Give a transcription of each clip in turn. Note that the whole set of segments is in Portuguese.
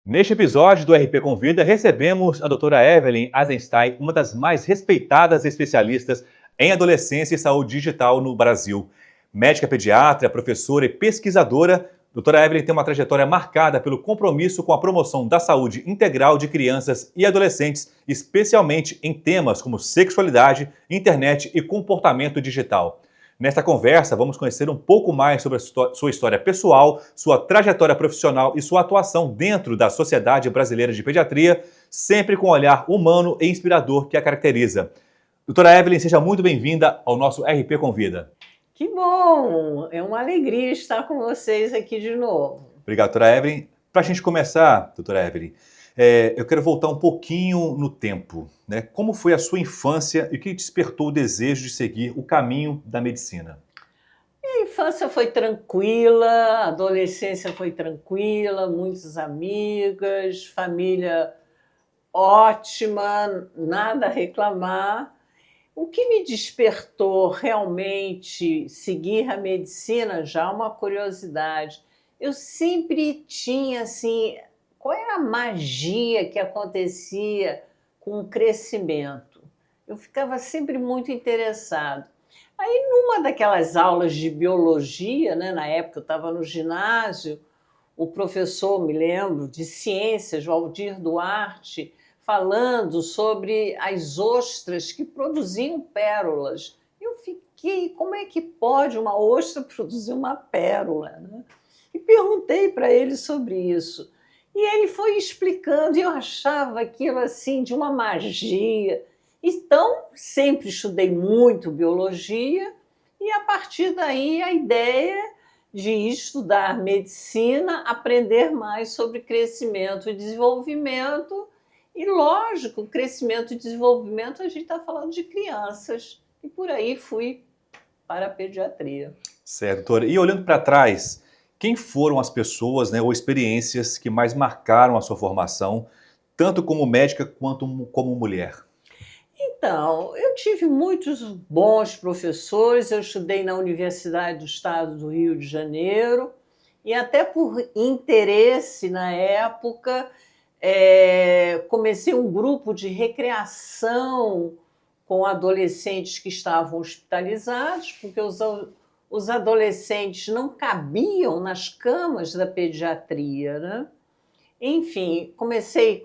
Neste episódio do RP Convida, recebemos a doutora Evelyn Eisenstein, uma das mais respeitadas especialistas em adolescência e saúde digital no Brasil. Médica pediatra, professora e pesquisadora, doutora Evelyn tem uma trajetória marcada pelo compromisso com a promoção da saúde integral de crianças e adolescentes, especialmente em temas como sexualidade, internet e comportamento digital. Nesta conversa, vamos conhecer um pouco mais sobre a sua história pessoal, sua trajetória profissional e sua atuação dentro da Sociedade Brasileira de Pediatria, sempre com o olhar humano e inspirador que a caracteriza. Doutora Evelyn, seja muito bem-vinda ao nosso RP Convida. Que bom! É uma alegria estar com vocês aqui de novo. Obrigado, doutora Evelyn. Para a gente começar, doutora Evelyn, eu quero voltar um pouquinho no tempo, né? Como foi a sua infância e o que despertou o desejo de seguir o caminho da medicina? A infância foi tranquila, a adolescência foi tranquila, muitas amigas, família ótima, nada a reclamar. O que me despertou realmente seguir a medicina, já uma curiosidade. Eu sempre tinha assim, qual era a magia que acontecia com o crescimento? Eu ficava sempre muito interessado. Aí, numa daquelas aulas de biologia, né, na época eu estava no ginásio, o professor, me lembro, de ciências, Valdir Duarte, falando sobre as ostras que produziam pérolas. Eu fiquei, como é que pode uma ostra produzir uma pérola? Né? E perguntei para ele sobre isso. E ele foi explicando, e eu achava aquilo assim de uma magia. Então, sempre estudei muito biologia, e a partir daí a ideia de estudar medicina, aprender mais sobre crescimento e desenvolvimento. E, lógico, crescimento e desenvolvimento, a gente está falando de crianças. E por aí fui para a pediatria. Certo, doutora. E olhando para trás, quem foram as pessoas, né, ou experiências que mais marcaram a sua formação, tanto como médica quanto como mulher? Então, eu tive muitos bons professores, eu estudei na Universidade do Estado do Rio de Janeiro, e até por interesse na época, comecei um grupo de recreação com adolescentes que estavam hospitalizados, porque os adolescentes não cabiam nas camas da pediatria, né? Enfim, comecei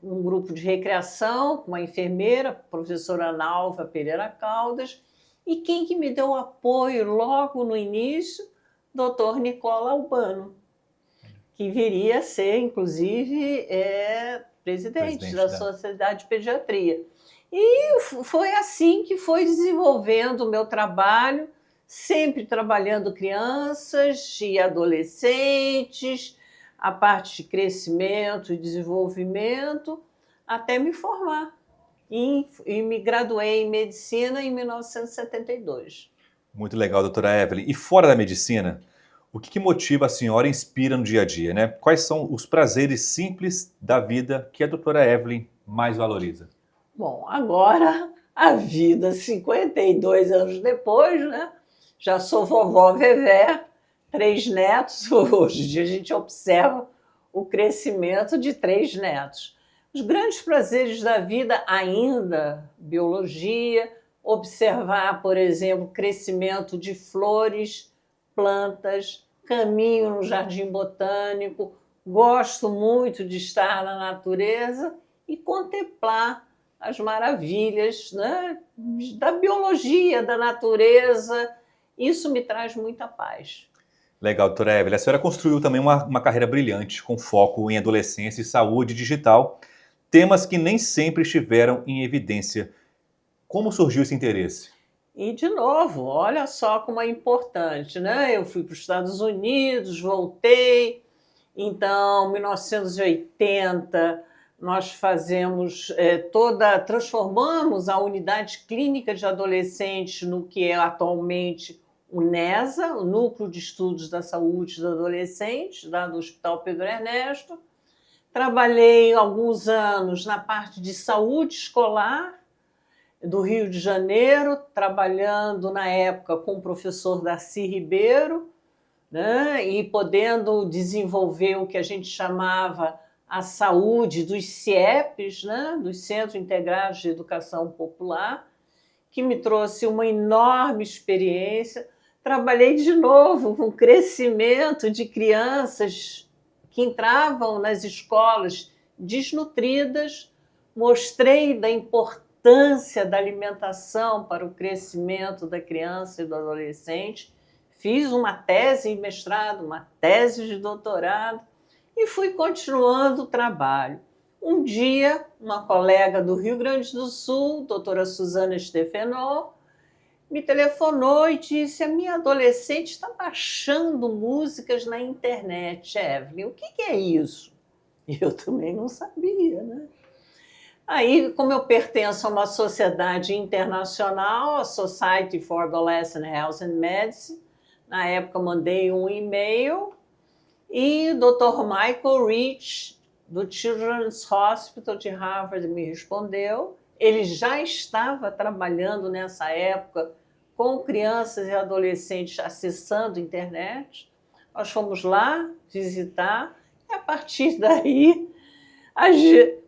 um grupo de recreação com uma enfermeira, a professora Nalva Pereira Caldas, e quem que me deu apoio logo no início? Doutor Nicola Albano, que viria a ser, inclusive, presidente da Sociedade de Pediatria. E foi assim que foi desenvolvendo o meu trabalho, sempre trabalhando crianças e adolescentes, a parte de crescimento e desenvolvimento, até me formar. E me graduei em medicina em 1972. Muito legal, doutora Evelyn. E fora da medicina, o que motiva a senhora e inspira no dia a dia, né? Quais são os prazeres simples da vida que a doutora Evelyn mais valoriza? Bom, agora a vida, 52 anos depois, né? Já sou vovó Vevé, 3 netos. Hoje em dia a gente observa o crescimento de 3 netos. Os grandes prazeres da vida ainda, biologia, observar, por exemplo, o crescimento de flores, plantas, caminho no jardim botânico, gosto muito de estar na natureza e contemplar as maravilhas, né, da biologia, da natureza. Isso me traz muita paz. Legal, doutora Evelyn. A senhora construiu também uma carreira brilhante, com foco em adolescência e saúde digital, temas que nem sempre estiveram em evidência. Como surgiu esse interesse? E, de novo, olha só como é importante, né? Eu fui para os Estados Unidos, voltei. Então, em 1980, nós transformamos a unidade clínica de adolescentes no que é atualmente o NESA, o Núcleo de Estudos da Saúde dos Adolescentes, lá do Hospital Pedro Ernesto. Trabalhei alguns anos na parte de saúde escolar do Rio de Janeiro, trabalhando na época com o professor Darcy Ribeiro, né? E podendo desenvolver o que a gente chamava a saúde dos CIEPs, né? Dos Centros Integrados de Educação Popular, que me trouxe uma enorme experiência. Trabalhei de novo com crescimento de crianças que entravam nas escolas desnutridas, mostrei da importância da alimentação para o crescimento da criança e do adolescente, fiz uma tese de mestrado, uma tese de doutorado e fui continuando o trabalho. Um dia, uma colega do Rio Grande do Sul, doutora Suzana Stefenot, me telefonou e disse: a minha adolescente está baixando músicas na internet, Evelyn, o que é isso? E eu também não sabia, né? Aí, como eu pertenço a uma sociedade internacional, a Society for Adolescent Health and Medicine, na época mandei um e-mail e o Dr. Michael Rich, do Children's Hospital de Harvard, me respondeu. Ele já estava trabalhando nessa época com crianças e adolescentes acessando a internet. Nós fomos lá visitar e, a partir daí,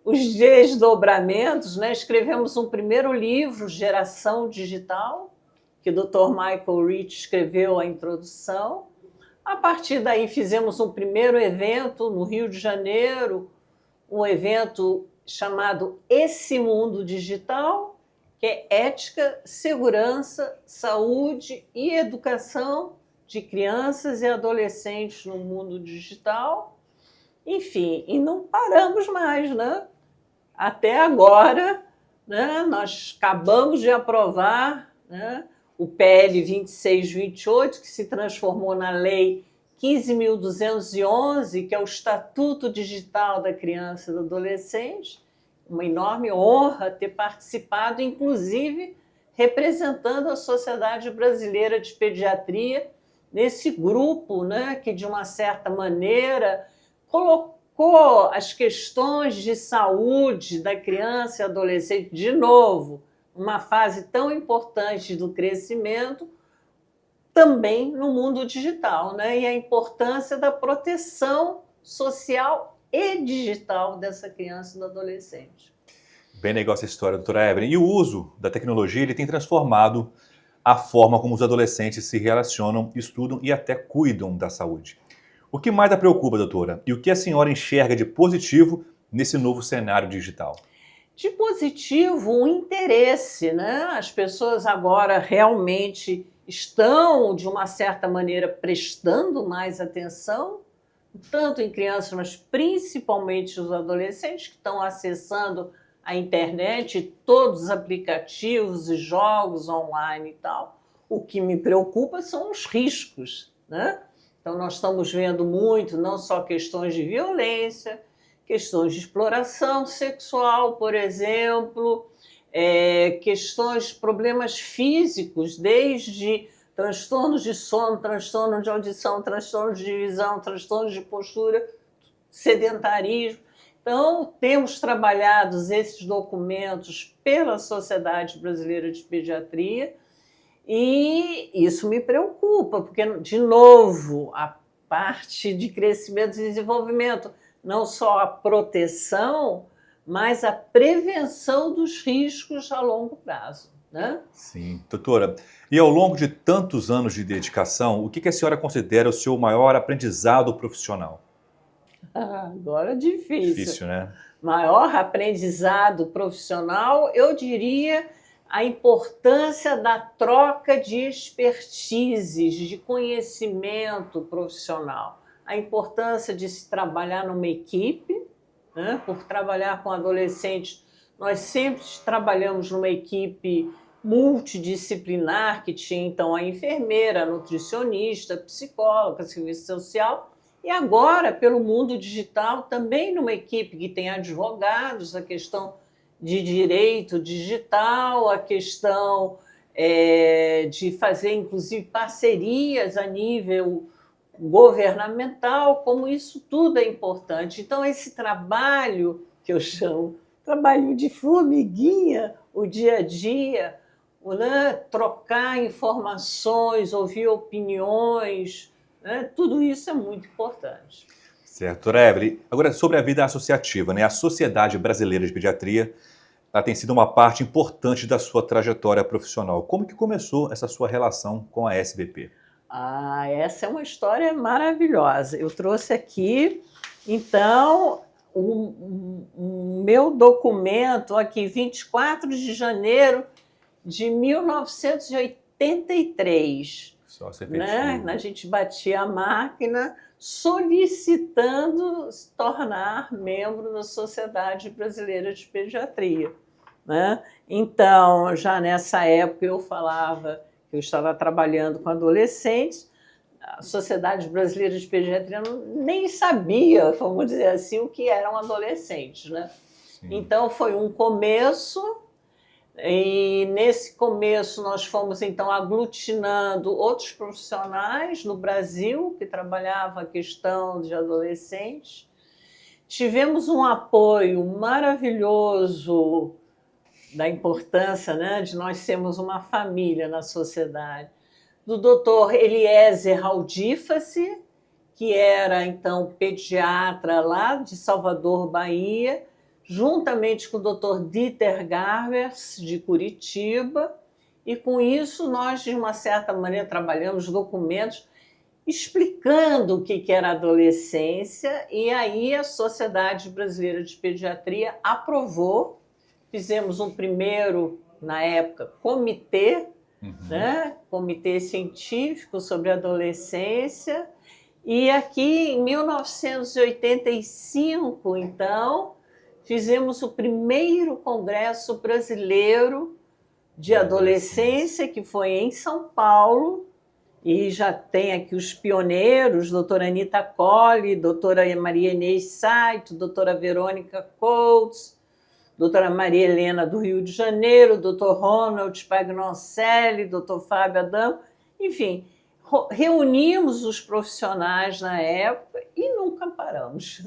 os desdobramentos, né? Escrevemos um primeiro livro, Geração Digital, que o Dr. Michael Rich escreveu a introdução. A partir daí, fizemos um primeiro evento no Rio de Janeiro, um evento chamado Esse Mundo Digital, que é ética, segurança, saúde e educação de crianças e adolescentes no mundo digital. Enfim, e não paramos mais, né? Até agora, né, nós acabamos de aprovar, né, o PL 2628, que se transformou na Lei 15.211, que é o Estatuto Digital da Criança e do Adolescente. Uma enorme honra ter participado, inclusive representando a Sociedade Brasileira de Pediatria, nesse grupo, né, que, de uma certa maneira, colocou as questões de saúde da criança e adolescente, de novo, uma fase tão importante do crescimento, também no mundo digital, né? E a importância da proteção social e digital dessa criança e do adolescente. Bem legal essa história, doutora Evelyn. E o uso da tecnologia ele tem transformado a forma como os adolescentes se relacionam, estudam e até cuidam da saúde. O que mais a preocupa, doutora? E o que a senhora enxerga de positivo nesse novo cenário digital? De positivo, o interesse, né? As pessoas agora realmente estão, de uma certa maneira, prestando mais atenção, tanto em crianças, mas principalmente os adolescentes que estão acessando a internet, todos os aplicativos e jogos online e tal. O que me preocupa são os riscos, né? Então, nós estamos vendo muito, não só questões de violência, questões de exploração sexual, por exemplo, questões, problemas físicos, desde transtornos de sono, transtorno de audição, transtornos de visão, transtornos de postura, sedentarismo. Então, temos trabalhado esses documentos pela Sociedade Brasileira de Pediatria e isso me preocupa, porque, de novo, a parte de crescimento e desenvolvimento, não só a proteção, mas a prevenção dos riscos a longo prazo, né? Sim, doutora. E ao longo de tantos anos de dedicação, o que a senhora considera o seu maior aprendizado profissional? Agora é difícil. Difícil, né? Maior aprendizado profissional, eu diria a importância da troca de expertises, de conhecimento profissional, a importância de se trabalhar numa equipe, né? Por trabalhar com adolescentes, nós sempre trabalhamos numa equipe multidisciplinar, que tinha então a enfermeira, a nutricionista, a psicóloga, a serviço social, e agora, pelo mundo digital, também numa equipe que tem advogados, a questão de direito digital, a questão de fazer, inclusive, parcerias a nível governamental, como isso tudo é importante. Então, esse trabalho que eu chamo trabalho de formiguinha, o dia a dia, né? Trocar informações, ouvir opiniões, né? Tudo isso é muito importante. Certo, doutora Evelyn. Agora, sobre a vida associativa, né? A Sociedade Brasileira de Pediatria, ela tem sido uma parte importante da sua trajetória profissional. Como que começou essa sua relação com a SBP? Ah, essa é uma história maravilhosa. Eu trouxe aqui, então, o meu documento aqui, 24 de janeiro de 1983, Só ser né? efetivo. A gente batia a máquina solicitando se tornar membro da Sociedade Brasileira de Pediatria, né? Então, já nessa época eu falava que eu estava trabalhando com adolescentes, a Sociedade Brasileira de Pediatria nem sabia, vamos dizer assim, o que eram adolescentes, né? Sim. Então foi um começo, e nesse começo nós fomos então aglutinando outros profissionais no Brasil que trabalhavam a questão de adolescentes. Tivemos um apoio maravilhoso da importância, né, de nós sermos uma família na sociedade, do doutor Eliezer Aldíface, que era então pediatra lá de Salvador, Bahia, juntamente com o doutor Dieter Garbers, de Curitiba, e com isso nós, de uma certa maneira, trabalhamos documentos explicando o que era adolescência, e aí a Sociedade Brasileira de Pediatria aprovou. Fizemos um primeiro, na época, comitê, né? Comitê científico sobre adolescência. E aqui, em 1985, então, fizemos o primeiro Congresso Brasileiro de Adolescência, que foi em São Paulo, e já tem aqui os pioneiros, doutora Anita Colli, doutora Maria Inês Saito, doutora Verônica Coates, doutora Maria Helena do Rio de Janeiro, doutor Ronald Pagnoncelli, doutor Fábio Adamo, enfim, reunimos os profissionais na época e nunca paramos.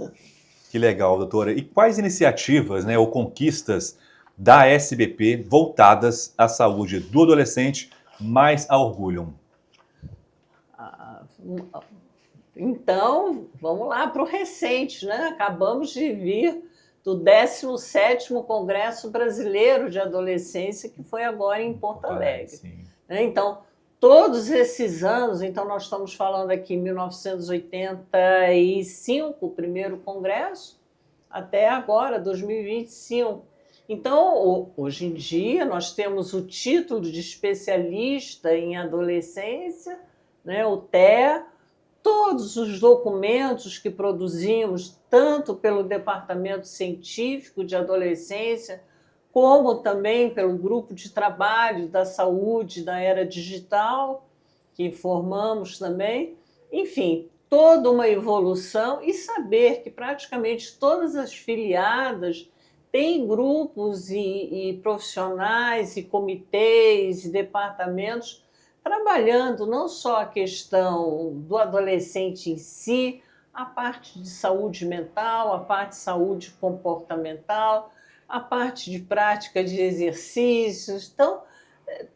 Que legal, doutora. E quais iniciativas, né, ou conquistas da SBP voltadas à saúde do adolescente mais a orgulham? Então, vamos lá para o recente, né? Acabamos de vir do 17º Congresso Brasileiro de Adolescência, que foi agora em Porto Alegre. Sim. Então, todos esses anos, então nós estamos falando aqui em 1985, o primeiro congresso, até agora, 2025. Então, hoje em dia, nós temos o título de especialista em adolescência, né, o TEA, todos os documentos que produzimos, tanto pelo Departamento Científico de Adolescência, como também pelo Grupo de Trabalho da Saúde da Era Digital, que formamos também. Enfim, toda uma evolução, e saber que praticamente todas as filiadas têm grupos e profissionais e comitês e departamentos trabalhando não só a questão do adolescente em si, a parte de saúde mental, a parte de saúde comportamental, a parte de prática de exercícios. Então,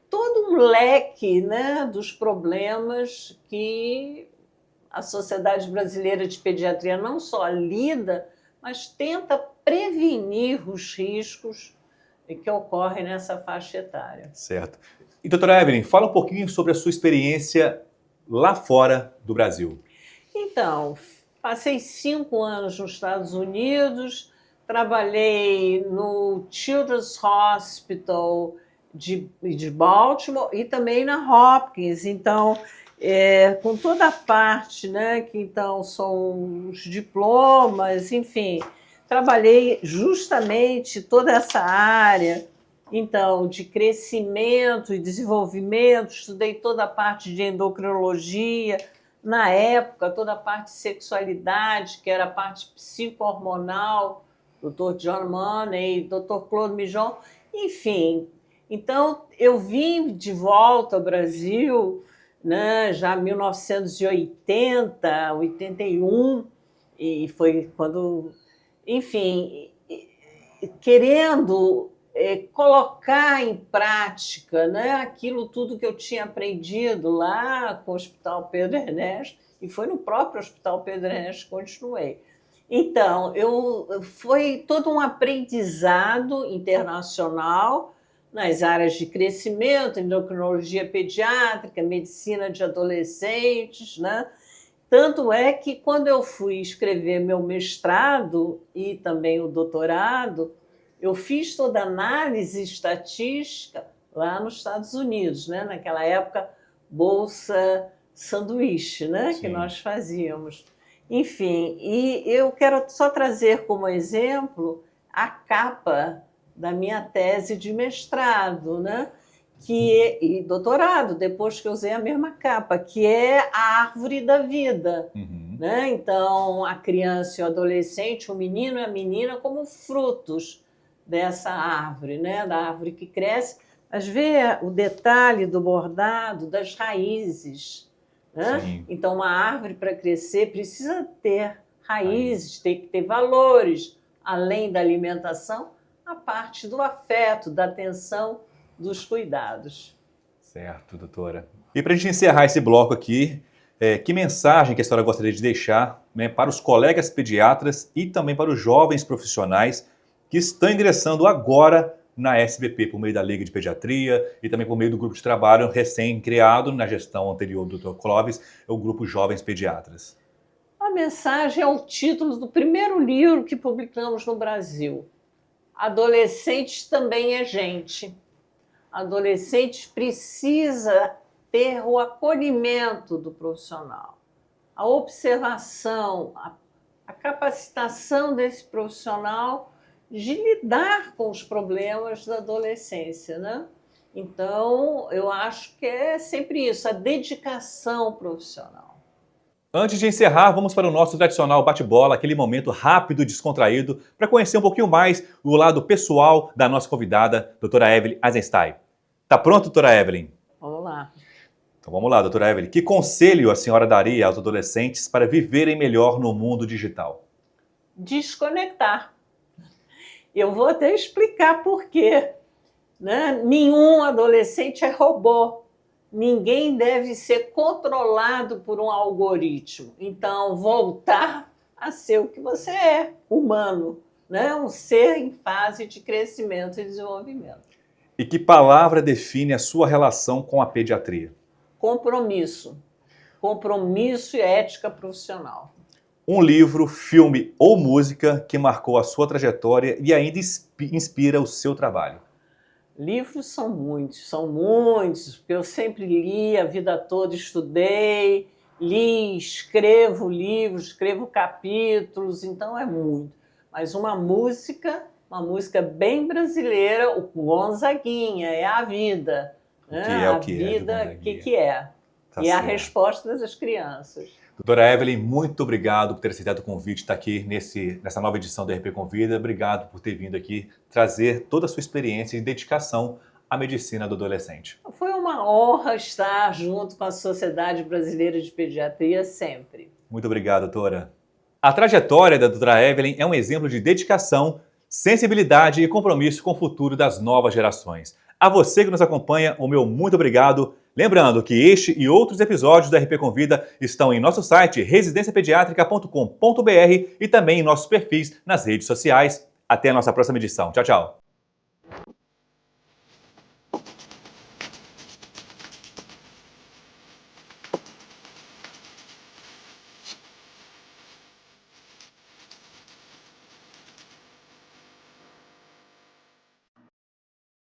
todo um leque, né, dos problemas que a Sociedade Brasileira de Pediatria não só lida, mas tenta prevenir os riscos que ocorrem nessa faixa etária. Certo. E, doutora Evelyn, fala um pouquinho sobre a sua experiência lá fora do Brasil. Então, passei 5 anos nos Estados Unidos, trabalhei no Children's Hospital de Baltimore e também na Hopkins. Então, com toda a parte, né, que então são os diplomas, enfim, trabalhei justamente toda essa área, então, de crescimento e desenvolvimento, estudei toda a parte de endocrinologia, na época, toda a parte de sexualidade, que era a parte psico-hormonal, Dr. John Money, Dr. Claude Mijon, enfim. Então, eu vim de volta ao Brasil, né, já em 1980, 81, e foi quando, enfim, querendo colocar em prática, né, aquilo tudo que eu tinha aprendido lá com o Hospital Pedro Ernesto E foi no próprio Hospital Pedro Ernesto que continuei. Então, foi todo um aprendizado internacional nas áreas de crescimento, endocrinologia pediátrica, medicina de adolescentes, né? Tanto é que quando eu fui escrever meu mestrado e também o doutorado, eu fiz toda a análise estatística lá nos Estados Unidos, né? Naquela época, bolsa sanduíche, né? Que nós fazíamos. Enfim, e eu quero só trazer como exemplo a capa da minha tese de mestrado, né? E doutorado, depois que eu usei a mesma capa, que é a árvore da vida. Né? Então, a criança e o adolescente, o menino e a menina, como frutos dessa árvore, né? Da árvore que cresce. Mas vê o detalhe do bordado, das raízes. Né? Então, uma árvore, para crescer, precisa ter raízes, tem que ter valores, além da alimentação, a parte do afeto, da atenção, dos cuidados. Certo, doutora. E para a gente encerrar esse bloco aqui, que mensagem que a senhora gostaria de deixar, né, para os colegas pediatras e também para os jovens profissionais que estão ingressando agora na SBP, por meio da Liga de Pediatria e também por meio do grupo de trabalho recém-criado na gestão anterior do Dr. Clóvis, o Grupo Jovens Pediatras? A mensagem é o título do primeiro livro que publicamos no Brasil. Adolescentes também é gente. Adolescentes precisa ter o acolhimento do profissional, a observação, a capacitação desse profissional de lidar com os problemas da adolescência, né? Então, eu acho que é sempre isso, a dedicação profissional. Antes de encerrar, vamos para o nosso tradicional bate-bola, aquele momento rápido e descontraído, para conhecer um pouquinho mais o lado pessoal da nossa convidada, doutora Evelyn Eisenstein. Tá pronto, doutora Evelyn? Vamos lá. Então vamos lá, doutora Evelyn. Que conselho a senhora daria aos adolescentes para viverem melhor no mundo digital? Desconectar. Eu vou até explicar por quê. Né? Nenhum adolescente é robô. Ninguém deve ser controlado por um algoritmo. Então, voltar a ser o que você é, humano, né? Um ser em fase de crescimento e desenvolvimento. E que palavra define a sua relação com a pediatria? Compromisso. Compromisso e ética profissional. Um livro, filme ou música que marcou a sua trajetória e ainda inspira o seu trabalho? Livros são muitos, porque eu sempre li a vida toda, estudei, li, escrevo livros, escrevo capítulos, então é muito. Mas uma música bem brasileira, o Gonzaguinha, é a vida. Né? Que é o que a vida, o que é. Tá e certo. a resposta das crianças. Doutora Evelyn, muito obrigado por ter aceitado o convite, estar aqui nessa nova edição do RP Convida. Obrigado por ter vindo aqui trazer toda a sua experiência e dedicação à medicina do adolescente. Foi uma honra estar junto com a Sociedade Brasileira de Pediatria sempre. Muito obrigado, doutora. A trajetória da doutora Evelyn é um exemplo de dedicação, sensibilidade e compromisso com o futuro das novas gerações. A você que nos acompanha, o meu muito obrigado. Lembrando que este e outros episódios do RP Convida estão em nosso site residenciapediatrica.com.br e também em nossos perfis nas redes sociais. Até a nossa próxima edição. Tchau, tchau.